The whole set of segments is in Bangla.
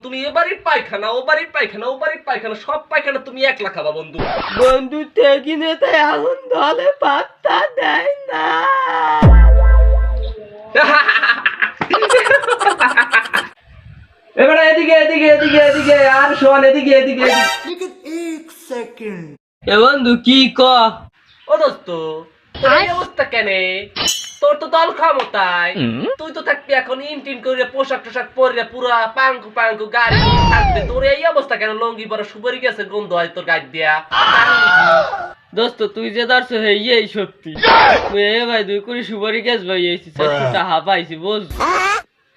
তুমি এবারের পায়খানা ও বাড়ির পায়খানা ও বাড়ির পায়খানা সব পায়খানা তুমি একলা খাবা বন্ধু। বন্ধু থেকে নেতা এখন দলে পাত্তা দেয় না। এবারে এদিকে এদিকে এদিকে এদিকে আর শোন এদিকে এদিকে এ বন্ধু কি ক? ও দোস্ত তোর এই অবস্থা কেন? তোর তো দল ক্ষমতায়, তুই তো থাকবি এখন ইনটিন করে পোশাক টোশাক পরে পুরা পাঙ্কু পাঙ্কু গাড়ি নিয়ে থাকবে, তোর এই অবস্থা কেন? লঙ্গি পরে সুপারি গেছে গন্ধ হয় তোর গাড়ি দিয়া। দোস্ত তুই যে ধরছ এই সত্যি এ ভাই 2 কোটি সুপারি গ্যাস ভাই এইছি টাকা পাইছি বুঝ।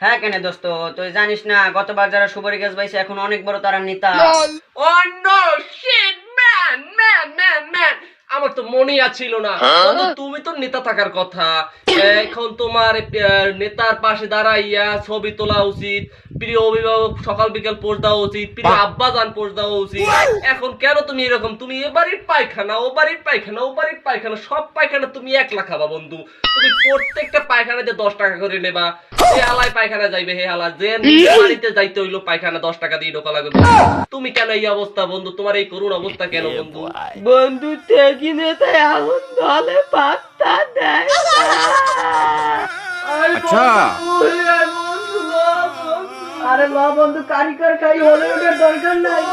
হ্যাঁ কেন দোস্ত, তুই জানিস না গতবার যারা সুপারি গাছ পাইছে এখন অনেক বড় তারা নেতা। Oh no shit man man man man, আমার তো মনেই আছিল না বন্ধু, তুমি তো নেতা থাকার কথা। এখন তোমার নেতার পাশে দাঁড়াইয়া ছবি তোলা উচিত, প্রিয় অভিভাবক সকাল বিকাল পোস্ট দেওয়া উচিত, প্রিয় আব্বা জান পোস্ট দেওয়া উচিত। এখন কেন তুমি এরকম? তুমি এ বাড়ির পায়খানা ও বাড়ির পায়খানা ও বাড়ির পায়খানা সব পায়খানা তুমি একলা খাবা বন্ধু। তুমি প্রত্যেকটা পায়খানাতে 10 টাকা করে নেবা। যে হালায় পায়খানা যাইবে হে হালা, যে বাড়িতে যাইতে হইলো পায়খানা 10 টাকা দিয়ে ঢোকা লাগবে। তুমি কেন এই অবস্থা বন্ধু? তোমার এই করুণ অবস্থা কেন বন্ধু? বন্ধু থেকে নেতা এখন দলে পাত্তা দেয় না। আচ্ছা আরে মা বন্ধু কারিগর খাই হলিউডের দরকার নাই।